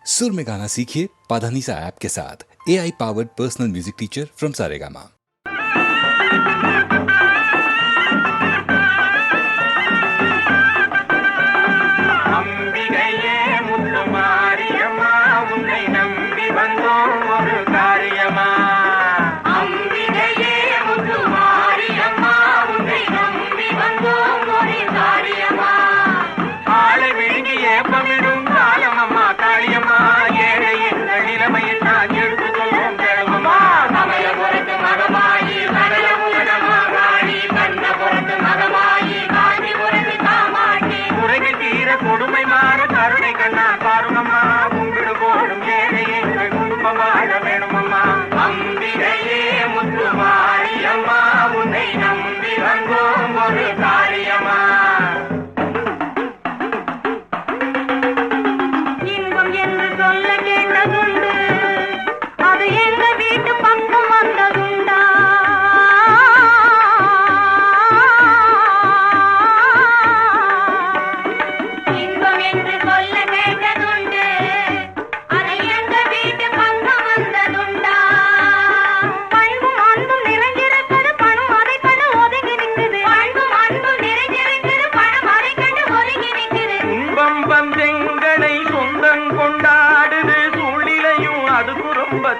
सुर में गाना सीखिए पाधानीसा ऐप के साथ। AI powered personal music teacher from Saregama.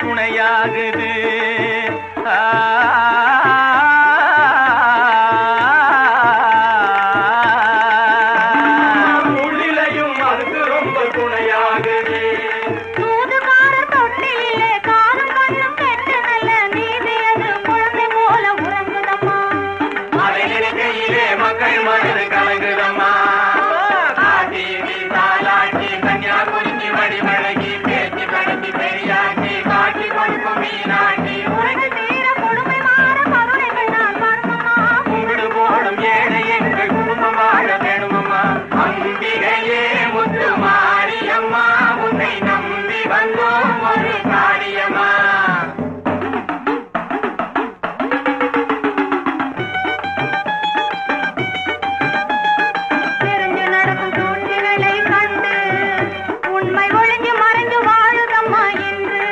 துணையாகுது உள்ளிலையும் அதுக்கு ரொம்ப துணையாகுது. தூதுகாரர் தொட்டிலே காலம் கண்ணும் கெட்டு நல்ல நீதி அது குழந்தை போல உறங்குதம்மா. அதை நினைக்கையிலே மக்கள் மனது கலங்குதம்மா. காட்டி தாலாட்டி கன்யா குறிஞ்சி வடிவழகி பேச்சு கடத்தி பெரியாக்கி காட்டி கொடுக்கும் மீனாட்டி உனக்கு தீர கொடுமை மாற கருணைகள் நான் வருமம்மா. கும்பிடு போடும் ஏழை எங்கள் குடும்பம் வாழ வேணுமம்மா. அம்பிகையே முத்து மாரியம்மா உன்னை நம்பி வந்தோம் ஒரு காரியம்மா. தெரிஞ்சு நடக்கும் சூழ்ச்சிகளை கண்டு உண்மை ஒளிஞ்சு மறைஞ்சு வாழுதம்மா என்று.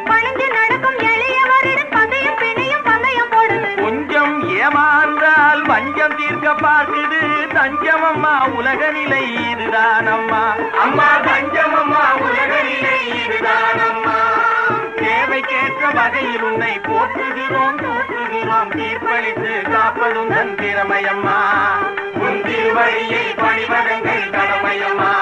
பணிஞ்சு நடக்கும் எளியவரிடம் பகையும் பிணையும் பந்தயம் போடுது. கொஞ்சம் ஏமாந்தால் வஞ்சம் தீர்க்க பார்க்குது தஞ்சம் அம்மா உலக நிலை இதுதானம்மா. அம்மா தஞ்சம் அம்மா உலக நிலை இதுதானம்மா. தேவைக்கேற்ற வகையில் உன்னை போற்றுகிறோம் தூற்றுகிறோம் தீர்ப்பளித்து காப்பதும் தன் திறமையம்மா. உன் திருவழியை பணிவதங்கள் கடமையம்மா.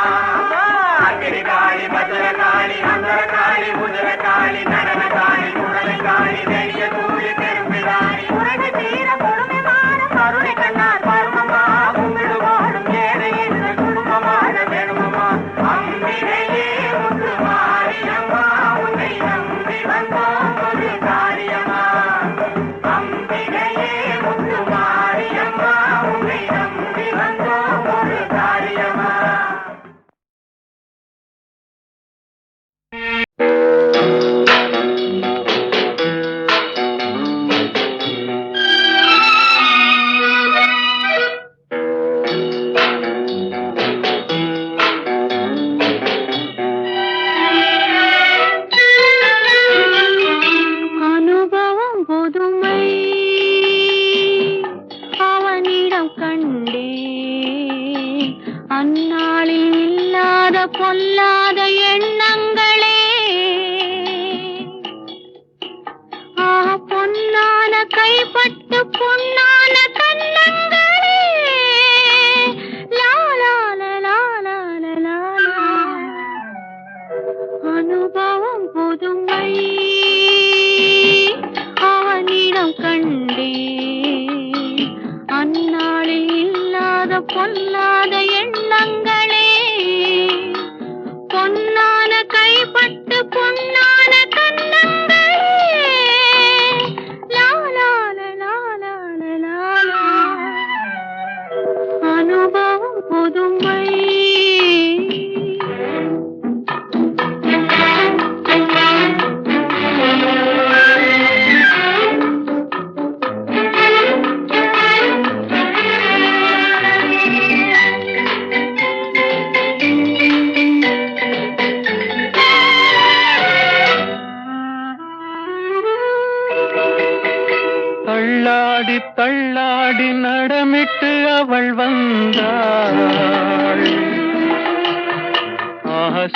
அக்கினி காளி பத்திர காளி மந்திர காளி உதிர காளி நடன காளி குடலை காளி நெடிய தூளி பெரும்பிடாளி உனக்கு தீர கொடுமை மாற கருணை கண்ணார் பருமம்மா கும்பிடு வாழும் ஏழை எங்கள் குடும்பம் வாழ வேணுமம்மா. அம்பிகையே முத்து மாரியம்மா உன்னை நம்பி வந்தோம் ஒரு காரியம்மா. அம்பிகையே முத்து மாரியம்மா உன்னை நம்பி வந்தோம் ஒரு காரியம்மா. அனுபவம் புதுமை அவனிடம் கண்டே அந்நாளில் இல்லாத பொல்லாத எண்ணங்களே பொன்னான கைப்பட்டு பொன்னான கண்ணங்களே லாலால லாலால லாலா. அனுபவம் புதுமை அவனிடம் கண்டே அந்நாளில் இல்லாத பொல்லாத எண்ணங்களே பொன்னான கைப்பட்டு பொன்னான கண்ணங்களே லாலால லாலால லாலா. அனுபவம் புதுமை.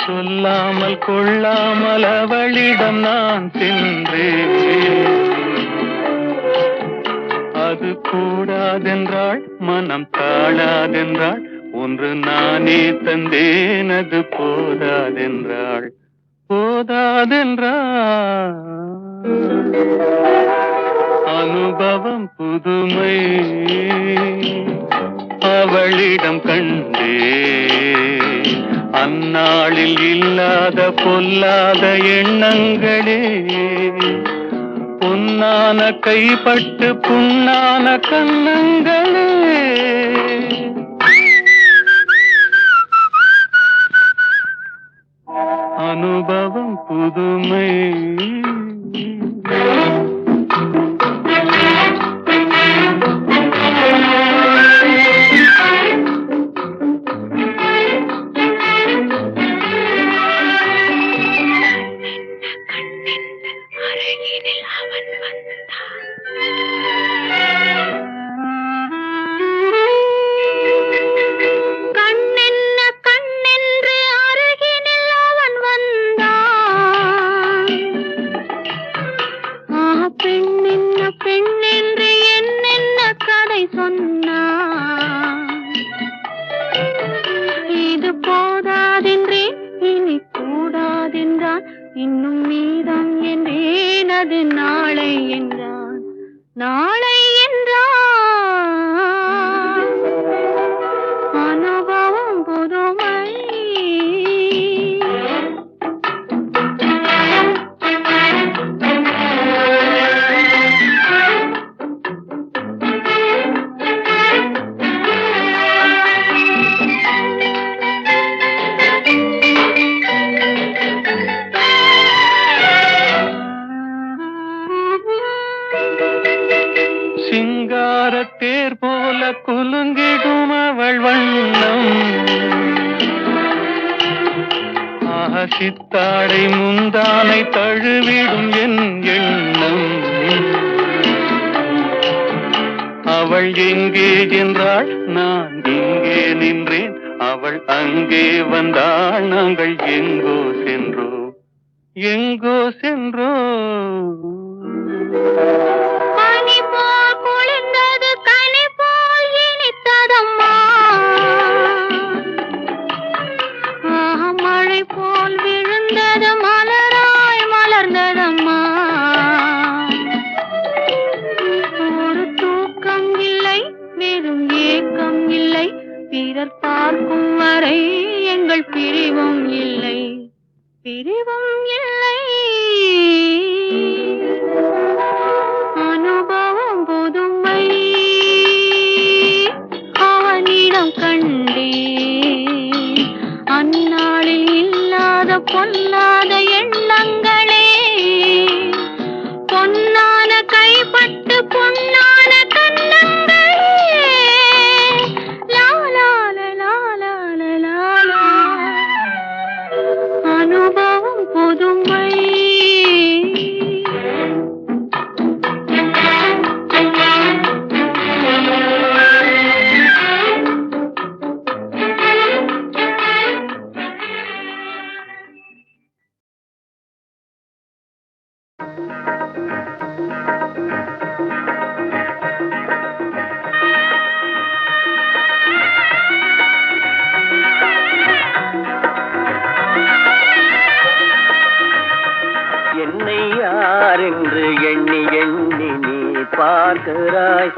சொல்லாமல் கொள்ளாமல் அவளிடம் நான் சென்றேன். அது கூடாதென்றாள், மனம் தாழாதென்றாள், ஒன்று நானே தந்தேன் அது போதாதென்றாள். போதாதென்றாள். அனுபவம் புதுமை அவளிடம் கண்டே, அந்நாளில் இல்லாத பொல்லாத எண்ணங்களே, பொன்னான கைப்பட்டு புண்ணான கண்ணங்களே. அனுபவம் புதுமை. இன்னும் மீதம் என்றேன் அது நாளை என்றான். நாளை என்றான். அனுபவம் புதுமை. சிங்காரத்தேர் போல குலுங்கிடும் அவள் வண்ணம், சித்தாடை முந்தானை தழுவிடும் என் எண்ணம். அவள் எங்கே என்றாள், நான் இங்கே நின்றேன். அவள் அங்கே வந்தாள், நாங்கள் எங்கோ சென்றோம். எங்கோ சென்றோம். பனி போல் குளிர்ந்தது, கனி போல் இனித்ததம்மா. மழை போல் விழுந்தது, மலராய் மலர்ந்ததம்மா. ஒரு தூக்கம் இல்லை, வெறும் ஏக்கம் இல்லை. பிறர் பார்க்கும் வரை எங்கள் பிரிவும் இல்லை, பிரிவும் இல்லை. அனுபவம் புதுமை அவனிடம் கண்டே, அந்நாளில் இல்லாத பொல்லாத எண்ணங்களே, பொன்னான கைப்பட்டு பொன்னான கண்ணங்களே. லாலால லாலால லாலா. அனுபவம் புதுமை. என்னை யார் என்று எண்ணி எண்ணி நீ பார்க்கிறாய்.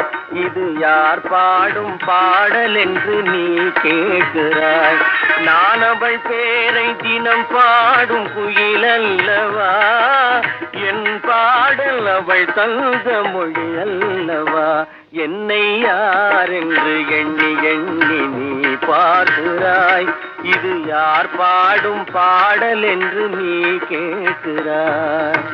இது யார் பாடும் பாடல் என்று நீ கேட்கிறாய். நான் அவள் பேரை தினம் பாடும் குயில் அல்லவா, என் பாடல் அவள் தந்த மொழி அல்லவா. என்னை யார் என்று எண்ணி எண்ணி நீ பார்க்கிறாய். இது யார் பாடும் பாடல் என்று நீ கேட்கிறாய்.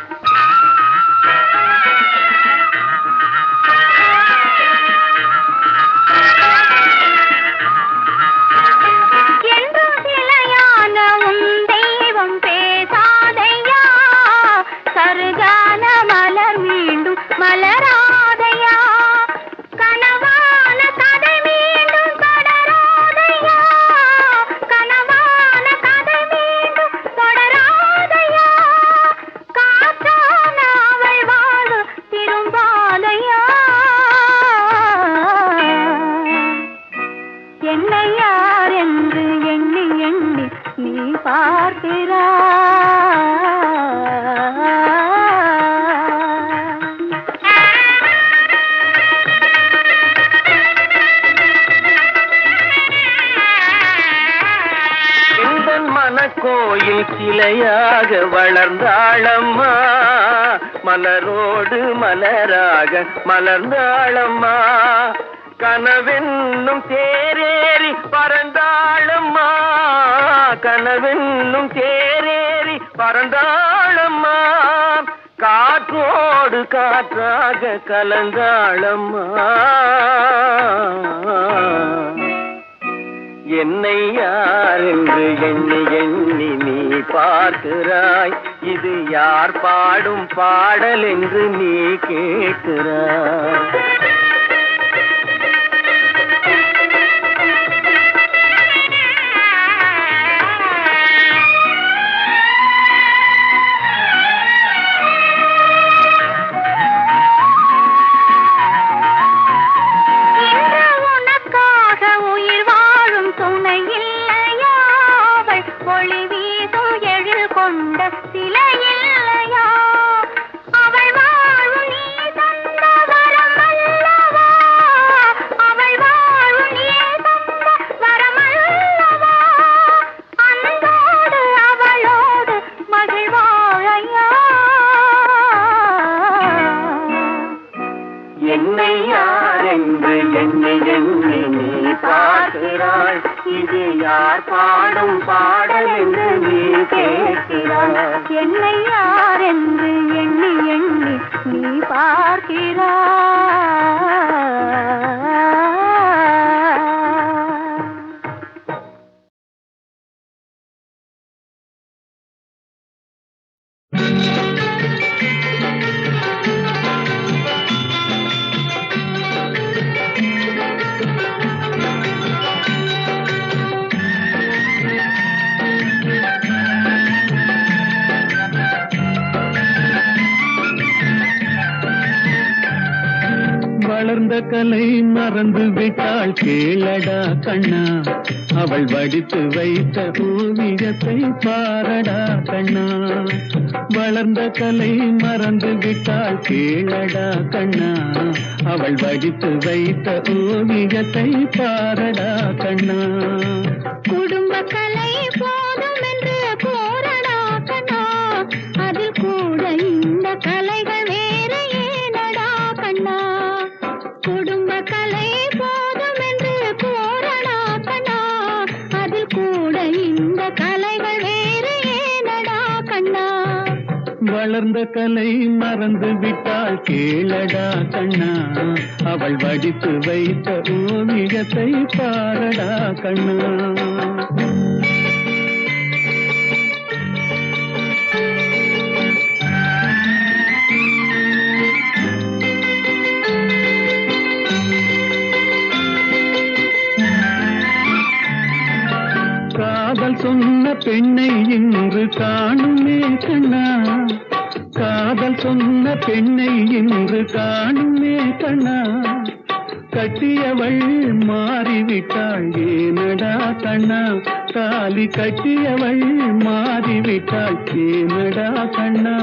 மலராதையா, கனவான கதை மீண்டும் தொடராதையா, கனவான கதை மீண்டும் கோயில் சிலையாக வளர்ந்தாளம்மா, மலரோடு மலராக மலர்ந்தாளம்மா, கனவென்னும் தேரேறி பறந்தாளம்மா, கனவென்னும் தேரேறி பறந்தாளம்மா, காற்றோடு காற்றாக கலந்தாளம்மா. என்னை யார் என்று எண்ணி எண்ணி நீ பார்க்கிறாய், இது யார் பாடும் பாடல் என்று நீ கேட்கிறாய். என்னை யார் என்று எண்ணி எண்ணி நீ பார்க்கிறாய், இது யார் பாடும் பாடல் என்று நீ கேட்கிறாய். என்னை யார் என்று எண்ணி எண்ணி நீ பார்க்கிறாய். வளர்ந்த கலை மறந்து விட்டாள் கேளடா கண்ணா, அவள் வடித்து வைத்த ஓவியத்தை பாரடா கண்ணா. வளர்ந்த கலை மறந்து விட்டாள் கேளடா கண்ணா, அவள் வடித்து வைத்த ஓவியத்தை பாரடா கண்ணா. குடும்ப கலை போதும் என்று போரடா கண்ணா, அதில் கூட இந்த கலைகள் வேறு ஏனடா கண்ணா. குடும்ப கலை போதும் என்று போரடா கண்ணா, அதில் கூட இந்த கலைகள் வேறு ஏனடா கண்ணா. வளர்ந்த கலை மறந்து விட்டாள் கேளடா கண்ணா, அவள் வடித்து வைத்த ஓவியத்தை பாரடா கண்ணா. காதல் சொன்ன பெண்ணை இன்று காணுமே கண்ணா, காதல் சொன்ன பெண்ணை இன்று காணுமே கண்ணா. கட்டியவள் மாறிவிட்டாள் ஏனடா கண்ணா, தாலி கட்டியவள் மாறிவிட்டாள் ஏனடா கண்ணா.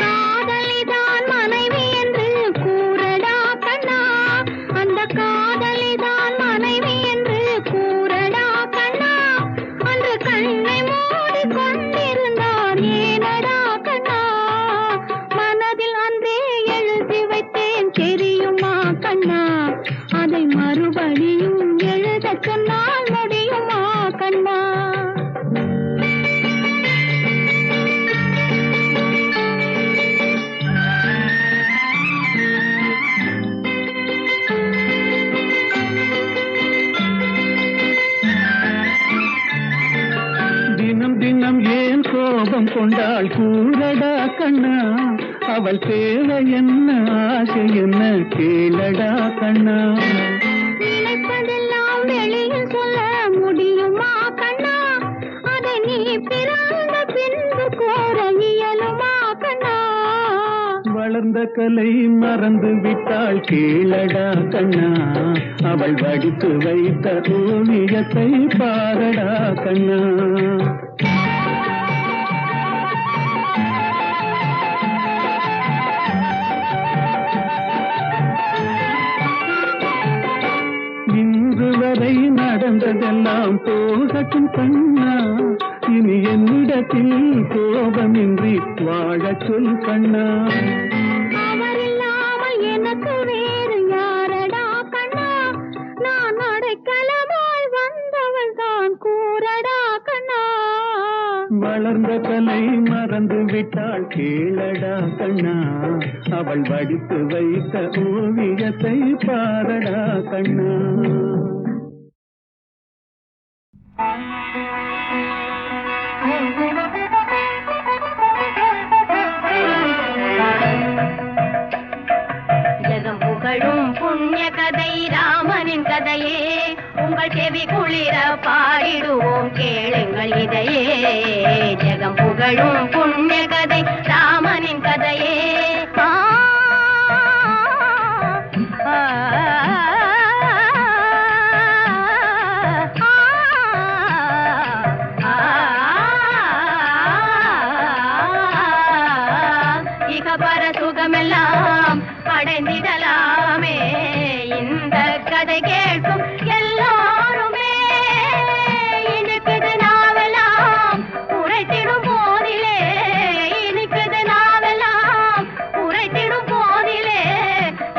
காதலிதான் மனைவி என்று கூறடா கண்ணா, அந்த காதலிதான் மனைவி என்று கூறடா கண்ணா. அன்று கண்ணை மூடி கொண்டிருந்தார் ஏனடா கண்ணா, மனதில் அன்றே எழுதி வைத்தேன் தெரியுமா கண்ணா. அதை மறுபடியும் எழுத சொன்னால் முடியுமா கண்ணா. தினம் தினம் ஏன் கோபம் கொண்டாள் கூறடா கண்ணா, அவள் தேவை என்ன ஆசை என்ன கேளடா கண்ணா. நினைப்பதெல்லாம் வெளியில் சொல்ல முடியுமா கண்ணா, அதை நீ பிறந்த பின்பு கோர இயலுமா கண்ணா. வளர்ந்த கலை மறந்து விட்டாள் கேளடா கண்ணா, அவள் வடித்து வைத்த ஓவியத்தை பாரடா கண்ணா. போவதெல்லாம் போகட்டும் கண்ணா, இனி என்னிடத்தில் கோபமின்றி வாழச் சொல் கண்ணா. அவரில்லாமல் எனக்கு வேறு யாரடா கண்ணா, நான் அடைக்கலமாய் வந்தவள் தான் கூறடா கண்ணா. வளர்ந்த கலை மறந்து விட்டாள் கேளடா கண்ணா, அவள் வடித்து வைத்த ஓவியத்தை பாரடா கண்ணா. ஜெகம் புகழும் புண்ணிய கதை ராமனின் கதையே, உங்கள் செவி குளிர பாடிடுவோம் கேளுங்கள் இதையே. ஜெகம் புகழும் புண்ணிய கதை ராமனின் கதையே. இகபர சுகமெல்லாம் அடைந்திடலாமே இந்த கதை கேட்கும் எல்லோருமே. இனிக்குது நாவெல்லாம் உரைத்திடும் போதிலே, இனிக்குது நாவெல்லாம் உரைத்திடும் போதிலே,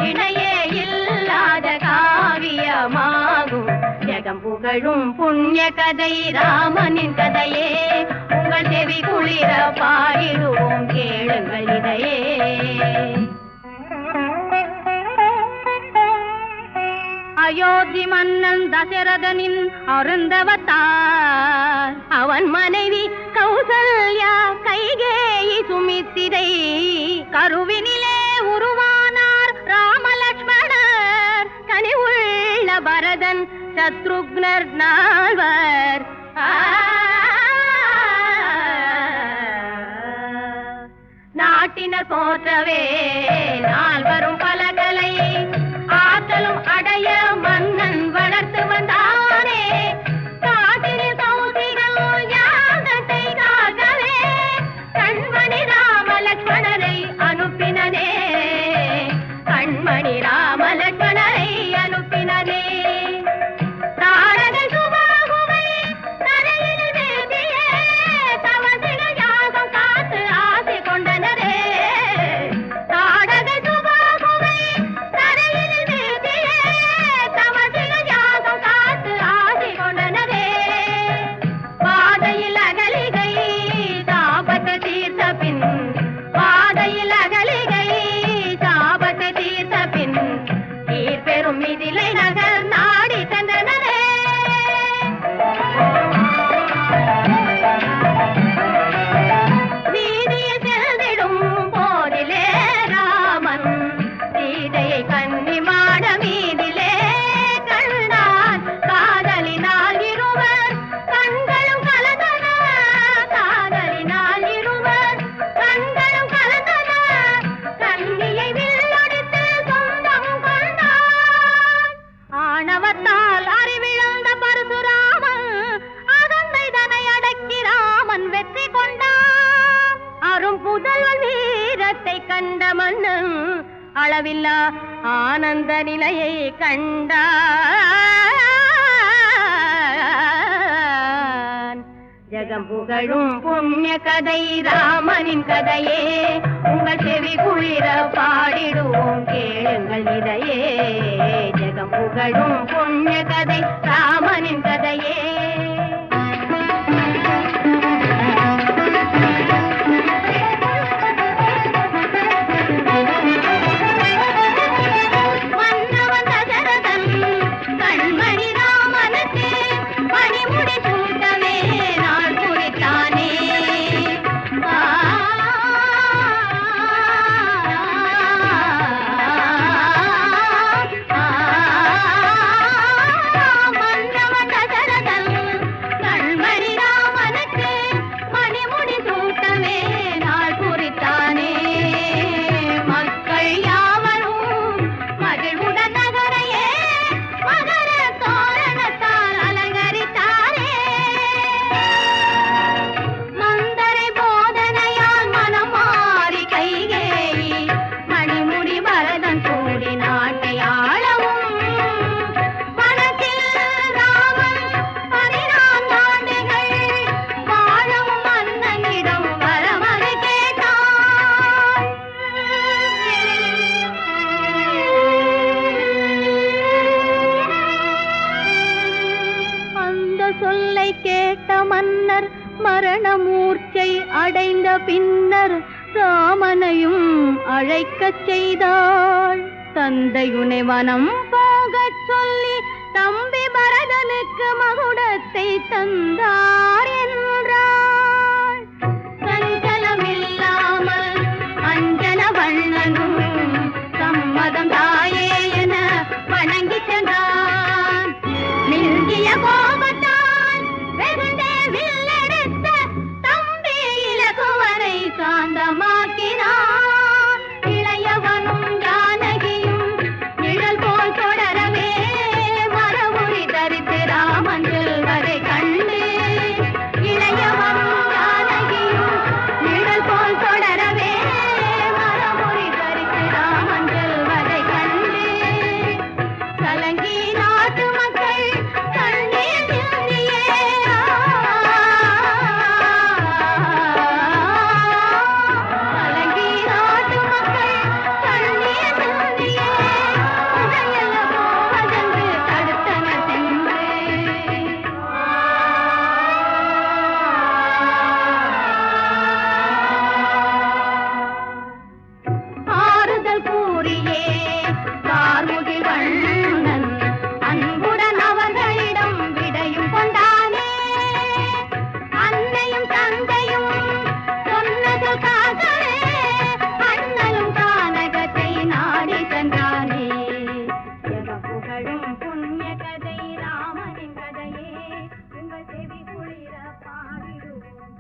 இணையே இல்லாத காவியமாகும் ஜெகம் புகழும் புண்ணிய கதை ராமனின் கதையே. உங்கள் செவி குளிர பாடிடுவோம் கேளுங்கள் இதையே. அயோத்தி மன்னன் தசரதனின் அருந்தவத்தார், அவன் மனைவி கௌசல்யா கைகேயி சுமித்திரை, கருவினிலே உருவானார் ராமலட்சுமணர், கனிவுள்ள பரதன் சத்ருக்னர் நால்வர். நாட்டினர் போற்றவே நால்வரும் பலகலை ஆற்றலும் அடைய மன்னன் வளர்த்து வந்தானே. காட்டினில் கௌசிகள் யாகத்தை காக்கவே கண்மணி ராமலட்சுமணரை அனுப்பினதே, கண்மணி ராமலட்சுமணரை அனுப்பினதே. தாரகை சுபாகுவை தரையில் வீழ்த்தியே தவசிகள் யாகம் காத்து ஆசை கொண்டனரே. தாரகை சுபாகுவை தரையில் வீழ்த்தியே தவசிகள் யாகம் காத்து ஆசை கொண்டனரே. பாதையில் அகலிகை சாபத்தை தீர்த்த பின், பாதையில் அகலிகை சாபத்தை தீர்த்த பின், தீர்பெரும் மிதிலை நகர் நாடி சென்றனரே. வீதியில் செல்திடும் போதிலே ராமன் சீதையை கன்னி மாட மீதிலே கண்டான். காதலினால் இருவர் கண்களும் கலந்தன, காதலினால் இருவர் கண்களும் கலந்தன, கன்னியை வில்லொடித்து சொந்தம் கொண்டான். ஆணவத்தால் அறிவிழந்த பரசுராமன் அகந்தை தனை அடக்கி ராமன் வெற்றி கொண்டான். அரும் புதல்வன் வீரத்தை கண்ட மன்னன் அளவில்லா ஆனந்த நிலையை கண்டான். ஜெகம் புகழும் புண்ணிய கதை ராமனின் கதையே, உங்கள் செவி குளிர பாடிடுவோம் கேளுங்கள் இதையே. ஜெகம் புகழும் புண்ணிய கதை ராமனின் கதையே. மன்னவன் தசரதன் கண்மணி ராமனுக்கு மணிமுடி சூட்டவே நாள் குறித்தானே. மன்னவன் தசரதன் கீச்சை அடைந்த பின்னர் ராமனையும் அழைக்கச் செய்தாள். தந்தையுனை வனம் போகச் சொல்லி தம்பி பரதனுக்கு மகுடத்தை தந்தார் என்றாள். சஞ்சலமில்லாமல் அஞ்சன வண்ணனும் சம்மதம் தாயே என வணங்கி சென்றான். மில்கிய கோபத்தான் வெகுண்டே வில்லெடுத்த தம்பி இலகுவரை சாந்தமாக்கினான். இளையவனும் ஜானகியும் நிழல் போல் தொடரவே மரபுரி தரித்து ராமன் செல்வதை கண்டு இளையவனும் ஜானகியும் நிழல் போல் தொடரவே மரபுரி தரித்து ராமன் செல்வதை கண்டு கலங்கி நாட்டு மக்கள் கண்ணீர் சிந்தியே கலங்கி நாட்டு மக்கள் கண்ணீர் சிந்தியே உடையல்ல போவதென்று தடுத்தனர் சென்று. ஆறுதல் கூறியே கார்முகில் வண்ணன் அன்புடன் அவர்களிடம் விடையும் கொண்டானே. அன்னையும் தந்தையும் சொன்னதுக்காகவே அண்ணலும் கானகத்தை நாடி சென்றானே. ஜகப்புகழும் புண்ணிய கதை ராமனின் கதையே உங்கள் செவி குளிர பாடிடுவோம்.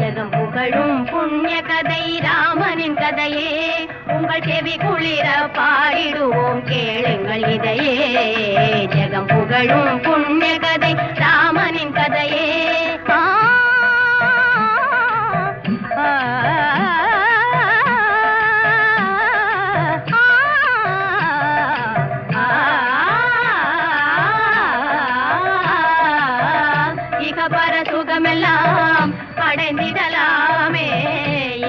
ஜெகம் புகழும் புண்ணிய கதை ராமனின் கதையே உங்கள் செவி குளிர பாடிடுவோம் கேளுங்கள் இதையே. ஜெகம் புகழும் புண்ணிய கதை ராமனின் கதையே. இகபர சுகமெல்லாம் அடைந்திடலாமே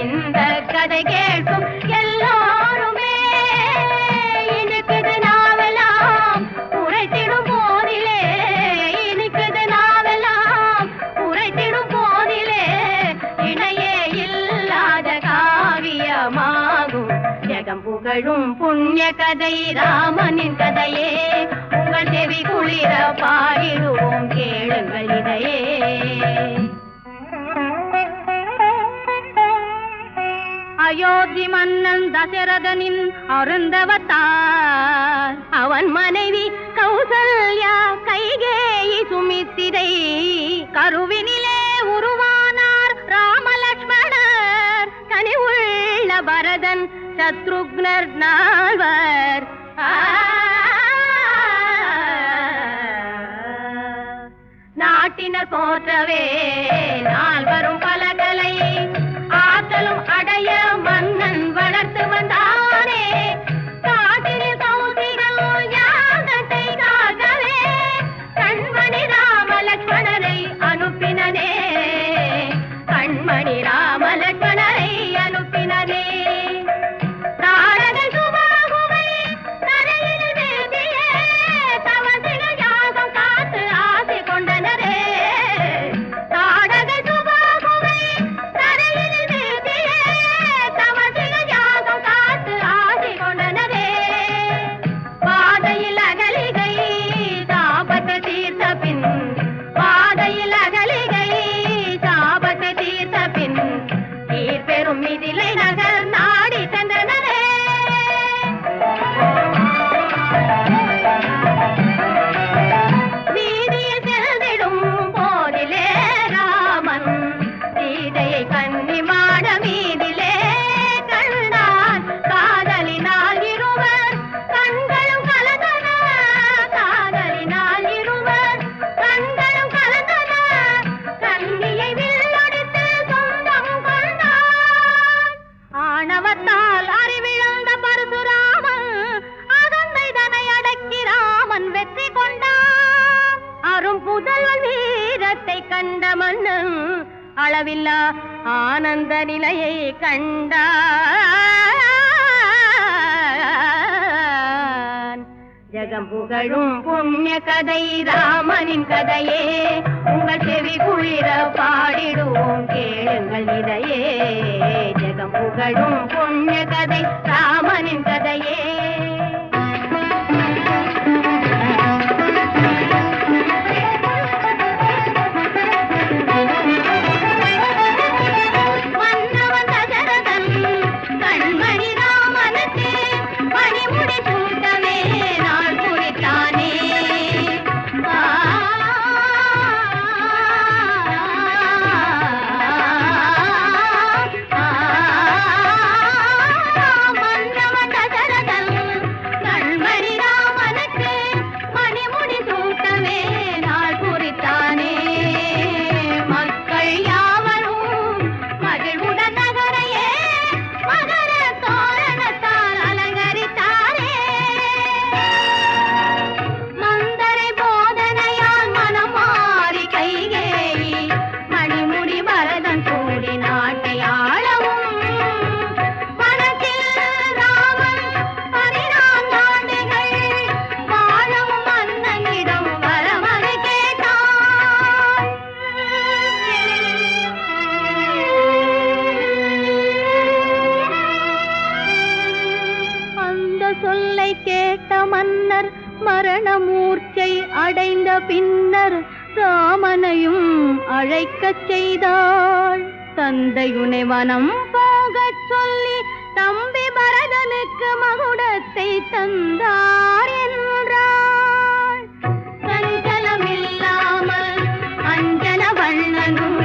இந்த கதை கேட்கும் எல்லோருமே. இனிக்குது நாவெல்லாம் உரைத்திடும் போதிலே இனிக்குது நாவெல்லாம் உரைத்திடும் போதிலே இணையே இல்லாத காவியமாகும். ஜெகம் புகழும் புண்ணிய கதை ராமனின் கதையே உங்கள் செவி குளிர பாடிடுவோம் கேளுங்கள் இதையே. அயோத்தி மன்னன் தசரதனின் அருந்தவத்தார் அவன் மனைவி கௌசல்யா கைகேயி சுமித்திரை கருவினிலே உருவானார் ராமலட்சுமணர் கனிவுள்ள பரதன் சத்ருக்னர் நால்வர். நாட்டினர் போற்றவே நால்வரும் பலகலை ஆற்றலும் அடைய மன்னன் வளர்த்து வந்தானே. காட்டில் கௌசிகள் யாகத்தை காக்கவே கண்மணி ராமலட்சுமணரை அனுப்பினனே. கண்மணி ராமலட்சுமணரை அனுப்பினனே. தாரகை சுபாகுவை தரையில் வீழ்த்தியே தவசிகள் யாகம் காத்து ஆசை கொண்டனரே. தாரகை சுபாகுவை தரையில் வீழ்த்தியே தவசிகள் யாகம் காத்து ஆசை கொண்டனரே. பாதையில் அகலிகை சாபத்தை தீர்த்த பின் பாதையில் அகலிகை சாபத்தை தீர்த்த பின் தீர்பெரும் மிதிலை நகர் நாடி சென்றனரே. வீதியில் செல்திடும் போதிலே ராமன் சீதையை கன்னி மாட மீதிலே கண்டான். காதலினால் இருவர் கண்களும் கலந்தன காதலினால் இருவர் கண்களும் கலந்தன. கன்னியை வில்லொடித்து சொந்தம் கொண்டான். ஆணவத்தால் அறிவிழந்த பரசுராமன் அகந்தை தனை அடக்கி ராமன் வெற்றி கொண்டான். அரும் புதல்வன் வீரத்தை கண்ட மன்னன் அளவில்லா ஆனந்த நிலையை கண்டான். ஜகம் புகழும் புண்ணிய கதை ராமனின் கதையே, உங்கள் செவி குளிர பாடிடுவோம் கேளுங்கள் இதையே. ஜகம் புகழும் புண்ணிய கதை ராமனின் கதையே. மரணமூர்ச்சை அடைந்த பின்னர் ராமனையும் அழைக்கச் செய்தாள். தந்தையுனை வனம் போகச் சொல்லி தம்பி பரதனுக்கு மகுடத்தை தந்தார் என்றாள். சஞ்சலமில்லாமல் அஞ்சன வண்ணனும்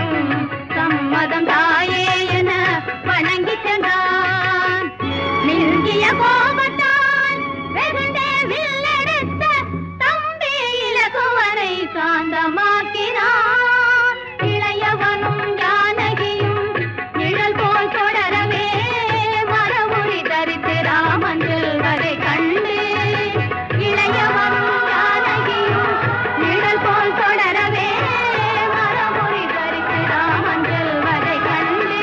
சம்மதம் தாயே என வணங்கி சென்றான். மில்கிய கோபத்தான் வெகுண்டே வில்லெடுத்த தம்பி இலகுவரை சாந்தமாக்கினான். இளையவனும் ஜானகியும் நிழல் போல் தொடரவே மரபுரி தரித்து ராமன் செல்வதை கண்டு. இளையவனும் ஜானகியும் நிழல் போல் தொடரவே மரபுரி தரித்து ராமன் செல்வதை கண்டு.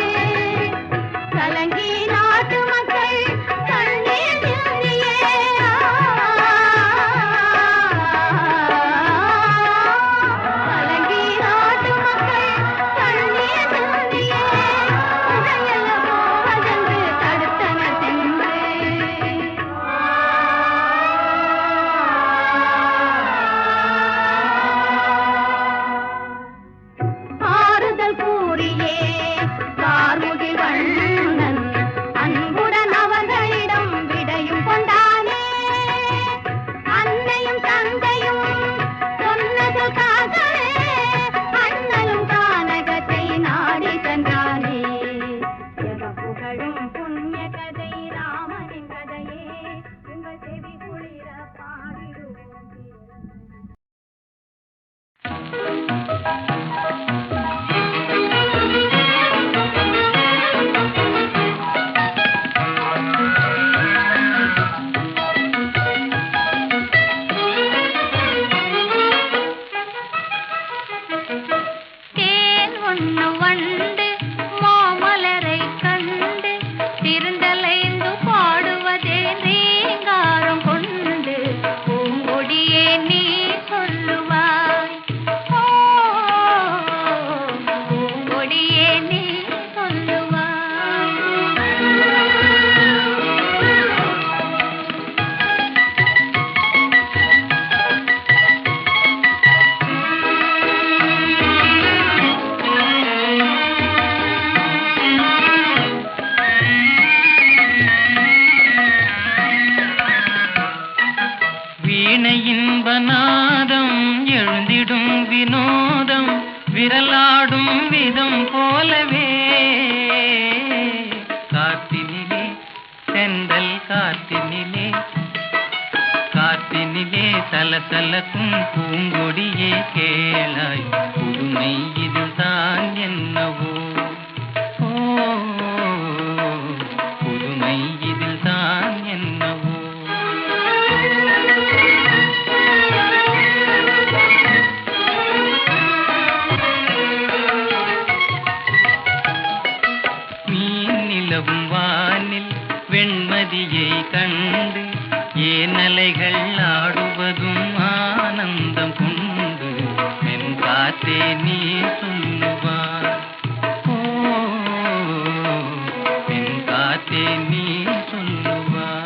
கலங்கி நாட்டு மக்கள் கண்ணீர் சிந்தியே கலங்கி நாட்டு மக்கள் கண்ணீர் சிந்தியே உடையல்ல போவதென்று தடுத்தனர் சென்று. ஆறுதல் கூறியே கார்முகி வண்ணன் அன்புடன் அவர்களிடம் விடையும் கொண்டானே. அன்னையும் தந்தையும் சொன்னதுக்காகவே அண்ணலும் கானகத்தை நாடி சென்றானே. புகழும் புண்ணிய கதை ராமனின் கதையே, உங்கள் செவி குளிர பாடிடுவோம். தேன் ஒண்ணு வண்டு மாமலரை கண்டு திருந்தலைந்து பாடுவதே ரீங்காரம் கொண்டு. பூங்கொடியே நீ சொல்லுவாய், ஓ பூங்கொடியே நீ சொல்லுவாய். வீணையின் வனாதம் எழுந்திடும் வினோதம் விரலாடும் விதம் போலவே காத்தினிலே செந்தல் காத்தினிலே காத்தினிலே சலசலக்கும் பூங்கொடியே கேளாய் புதுமை இதுதான் என்னவோ, ஓ புதுமை இதில்தான் என்னவோ. வெண்மதியை கண்டு ஏனலைகள் ஆடுவதும் ஆனந்தம் கொண்டு என் காத்தே நீ சொல்லுவார். ஓ என் காத்தே நீ சொல்லுவார்.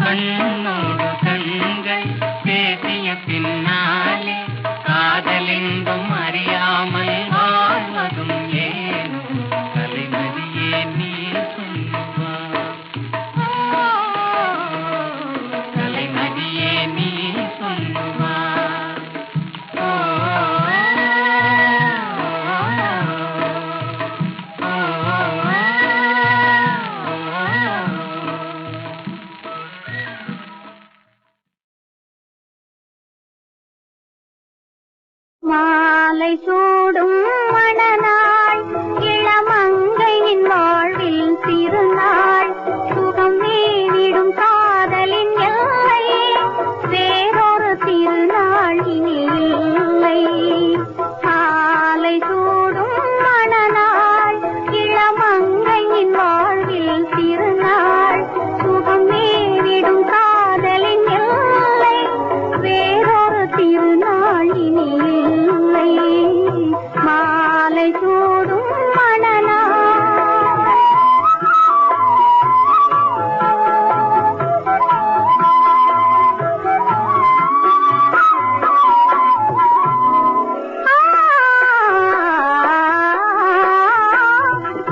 கண்ணோடு கண்கள் பேசிய பின்னாலே காதலின்பம் அறியாமல் வாழ்வதும் ஏனோ கலைமதியே நீ சொல்லுவார். கலைமதியே நீ சொல்லுவார். மாலை சூடும் மணநாள் இளமங்கையின் வாழ்வில் திருநாள் சுகம் நீவிடும் காதலின் எல்லை வேறொரு திருநாள் இனி இல்லை. மாலை சூடும் மணநாள் இளமங்கையின் வாழ்வில் திருநாள் சுகம் நீவிடும் காதலின் எல்லை வேறொரு திருநாள் இனி இல்லை. மாலை சூடும் மணநாள்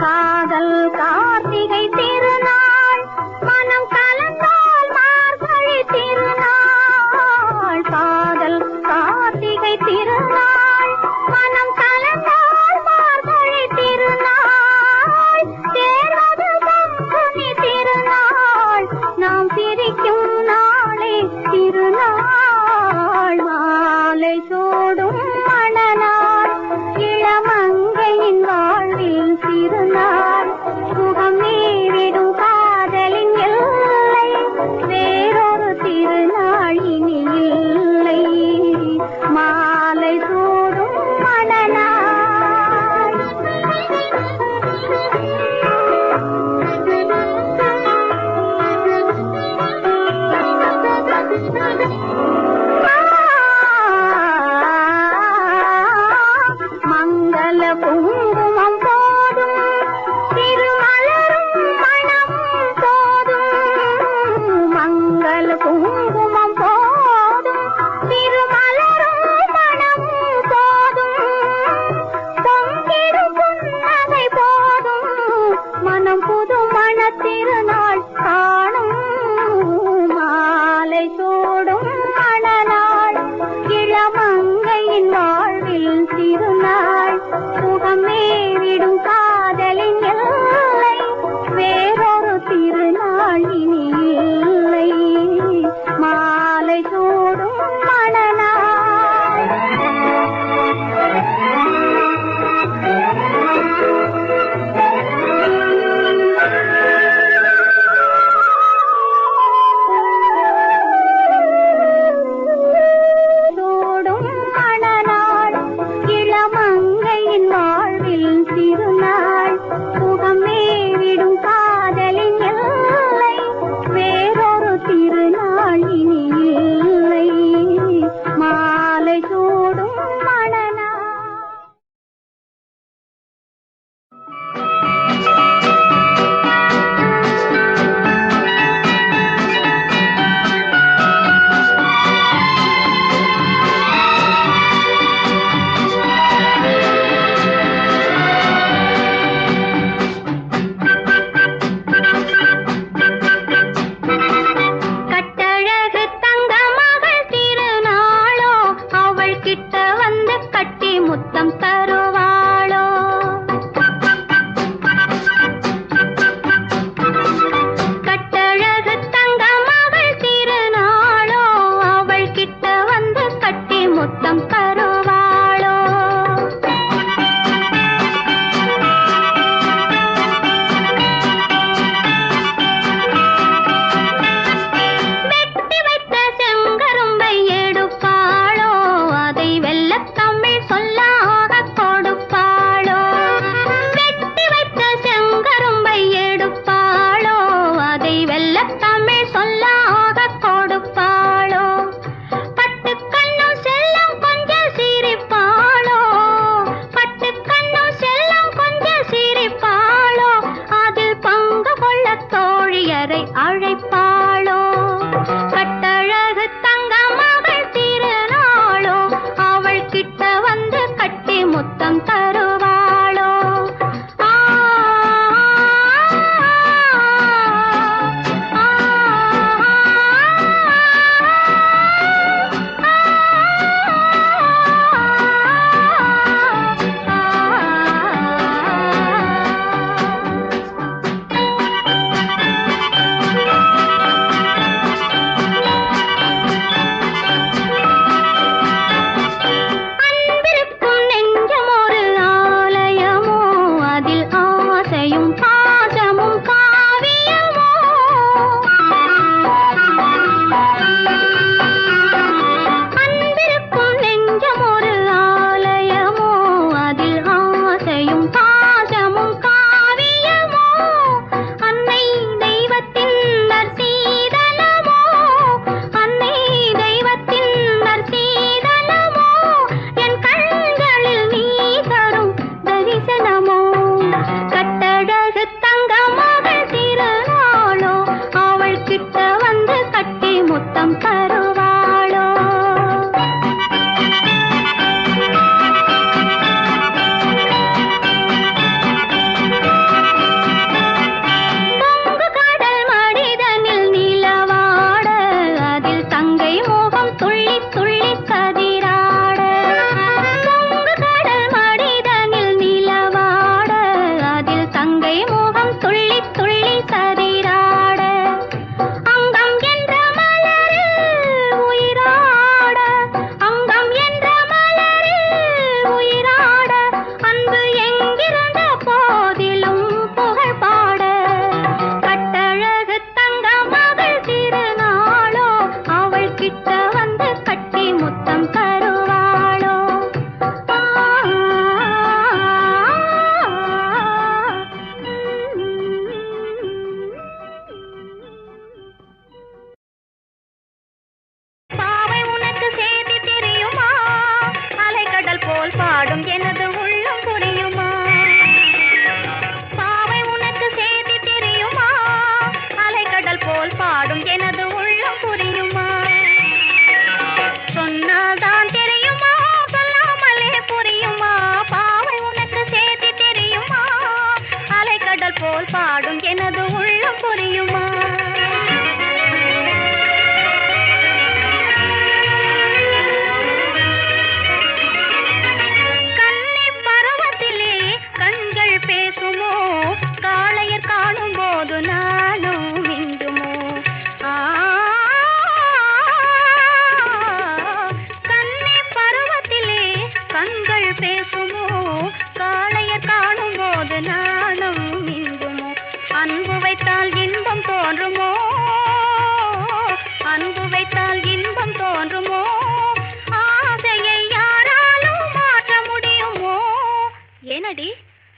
காதல் கார்த்திகை திருநாள் மனம் கலந்தால் மார்கழி திருநாள். காதல் கார்த்திகை திருநாள் மனம் கலந்தால் மார்கழி திருநாள். சேர்வது பங்குனி திருநாள் நாம் சிரிக்கும் நாளே திருநாள். மாலை சூடும் மணநாள் இளமங்கையின் வாழ்வில் திருநாள் சுகம் நீவிடும் காதலின் எல்லை வேறொரு திருநாள் இனி இல்லை. மாலை சூடும் மணநாள் மங்கள குங்குமம் போதும் திருமலரும் மணமும் போதும். மங்கள குங்குமம் போதும் திருமலரும் மணமும் போதும். பொங்கிடும் புன்னகை போதும் மனம் புது மணத்திருநாள் காணும். மாலை சூடும் மணநாள் இளமங்கையின் வாழ்வில் திருநாள் சுகம் மேவிடும் காதலின் எல்லை வேறொரு திருநாள் இனி இல்லை. மாலை சூடும் மணநாள் சூடும் மணநாள் இளமங்கையின் வாழ்வில் திருநாள் எனது உள்ளம் புரியுமா? கன்னி பருவத்திலே கண்கள் பேசுமோ, காளையர் காணும் போது நானும் மிஞ்சுமோ? கன்னி பருவத்திலே கண்கள் பேசுமோ, காளையர் காணும் போது நானும் மிஞ்சுமோ? அன்பு வைத்தால் இன்பம் தோன்றுமோ, அன்பு வைத்தால் இன்பம் தோன்றுமோ? ஆசையை யாராலும் மாற்ற முடியுமோ? ஏனடி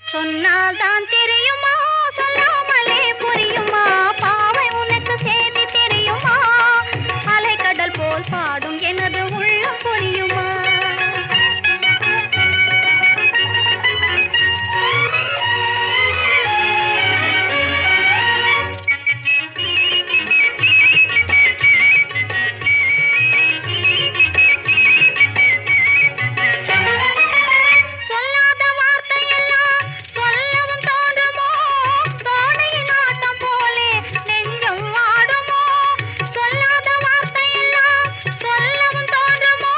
சொன்னால் தான் தெரியுமா, சொல்லாமலே புரியுமா? பாவை உனக்கு செய்தி தெரியுமா? அலைக்கடல் போல் பாடும் எனது உள்ளம் புரியுமா? சொல்லாத வார்த்தையெல்லாம் சொல்லவும் தோன்றுமோ, தோணையின் ஆட்டம் போலே நெஞ்சம் ஆடுமோ? சொல்லாத வார்த்தையெல்லாம் சொல்லவும் தோன்றுமோ,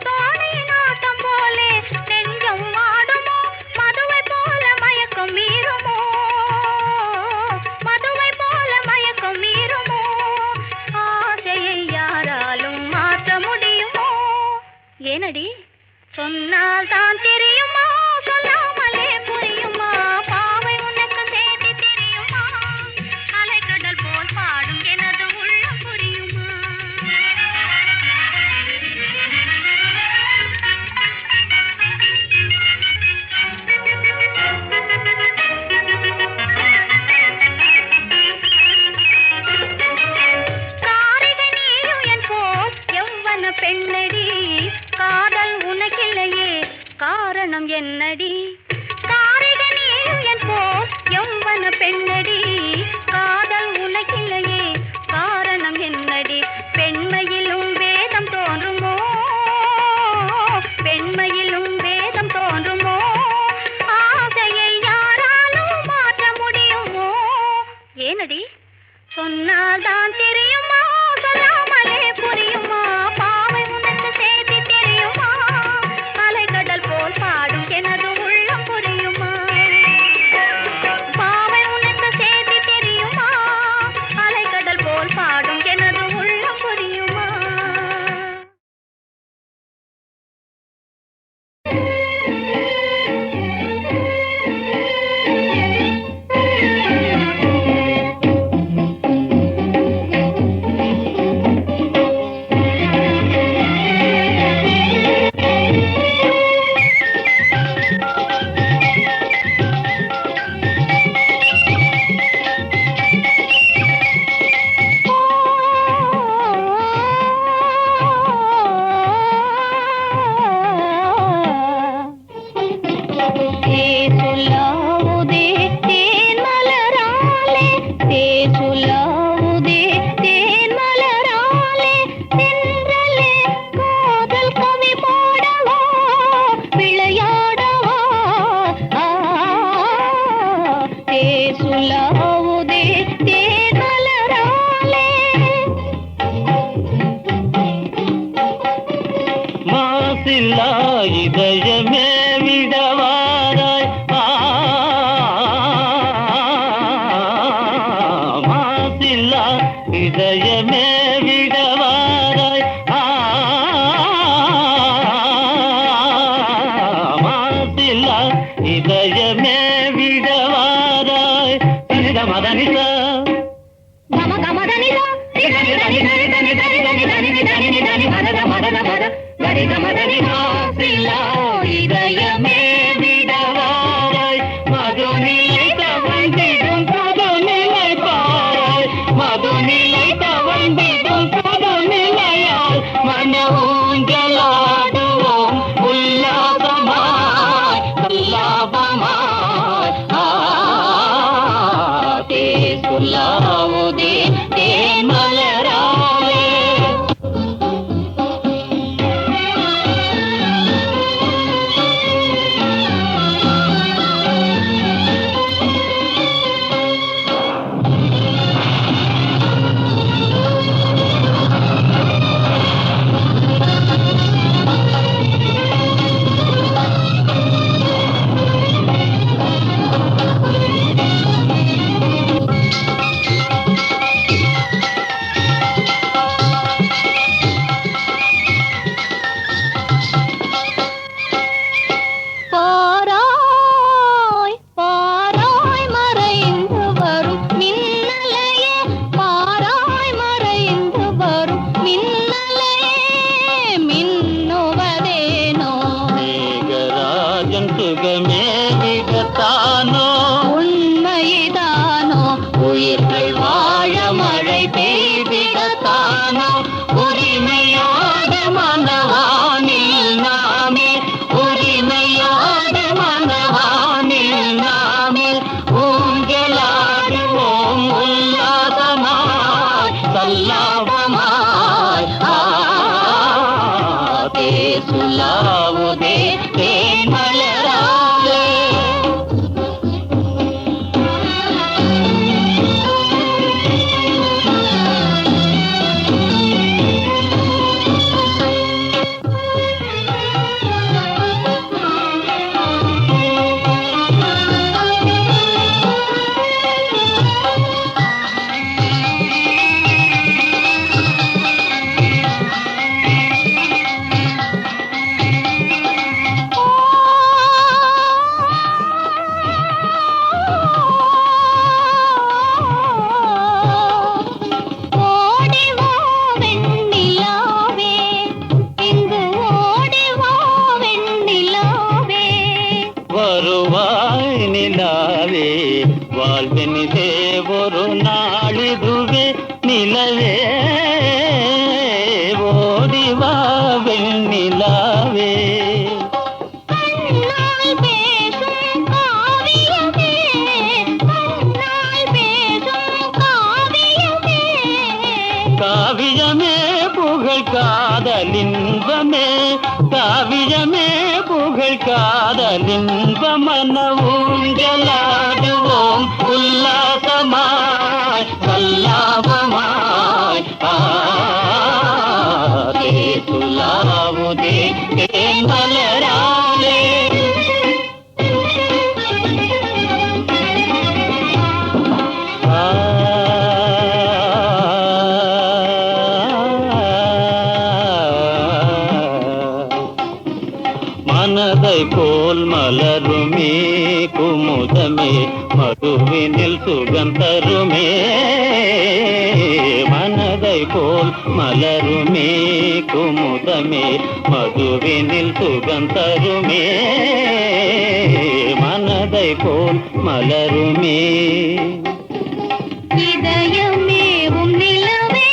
தோணையின் ஆட்டம் போலே நெஞ்சம் ஆடுமோ? மதுவை போல மயக்கம் மீறுமோ, மதுவை போல மயக்கம் மீறுமோ? ஆசையை யாராலும் மாற்ற முடியுமோ? ஏனடி சொன்னால் தான் தெரியுமா, சொல்லாமலே புரியுமா? பாவை உனக்கு செய்தி தெரியுமா? அலைக்கடல் போல் பாடும் எனது உள்ளம் புரியுமா? காரிகை நீயும் என் போல் யௌவன பெண்ணடி, காதல் உனக்கில்லையே காரணம் என்னடி? காரிகை நீயும் என் போல் யௌவன பெண்ணடி, காதல் உனக்கில்லையே காரணம் என்னடி? பெண்மையிலும் வேதம் தோன்றுமோ, பெண்மையிலும் வேதம் தோன்றுமோ? ஆசையை யாராலும் மாற்ற முடியுமோ? ஏனடி சொன்னால் தான் தெரியுமா, சொல்லாமலே புரியுமா? பாவை உனக்கு செய்தி தெரியுமா? அலைக்கடல் போல் பாடும் எனது உள்ளம் புரியுமா? பாவை உனக்கு செய்தி தெரியுமா? அலைக்கடல் போல் பாடும் எனது உள்ளம் புரியுமா? தேசுலாவுதே தேன் மலராலே, தேசுலாவுதே தேன் மலராலே, தென்றலே காதல் கவி பாடவா, விளையாடவா? தேசுலாவுதே தேன் மலராலே. மாசில்லா இதயமே விடவாராய், மாசில்லா இதயமே விடவாராய், மாசில்லா இதயமே விடவாராய். தனித மதனித గమ గమ దని ద ని దని దని దని దని దని దని దని దని దని మదద మదద మద గరి గమ దని ద సిలా இதயமே விடவாராய், மதுநிலை தவழ்ந்திடும் புதுநிலை பாராய், மதுநிலை தவழ்ந்திடும் புதுநிலையால் மன ஊஞ்சலாடுவோம் உல்லாசமாய் உல்லாபமாய். தேசுலாவுதே தேன் மலராலே. பெய்திடத்தானோ உண்மைதானோ உயிர்கள் வாழ மழை பெய்திடத்தானோ உரிமையோடு மனவானில் நாமே உரிமையோடு மனவானில் நாமே ஊஞ்சலாடுவோம் உல்லாசமாய் சல்லாபமாய் சுலாவுதே தேன் மலராலே ஓடிவா வெண்ணிலாவே இங்கு ஓடிவா வெண்ணிலாவே வருவாய் நிலாவே வாழ்வெனிதே ஒரு நாளிதுவே நிலவே ஓடிவா வெண்ணிலாவே கண்ணால் பேசும் காவியமே கண்ணால் பேசும் காவியமே காவியமே புகழ் காதலின்பமே காவியமே புகழ் காதலின்பமன ஊஞ்சலாடுவோம் உல்லாசமாய் சல்லாபமாய் சுலாவுதே தேன் மலராலே மனதை போல் மலருமே குமுதமே மதுவினில் சுகந்தருமே மனதை போல் மலருமே குமுதமே மதுவினில் சுகந்தருமே மனதை போல் மலருமே இதயமேவும் நிலவே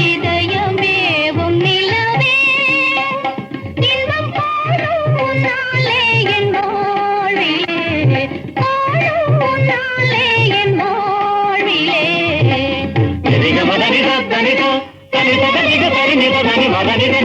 இதயமேவும் நிலவே இன்பம் காணும் நாளே என் வாழ்விலே காணும் நாளே என் வாழ்விலே சரிக மதனித தனித தனித தனித தனித தனி மதனித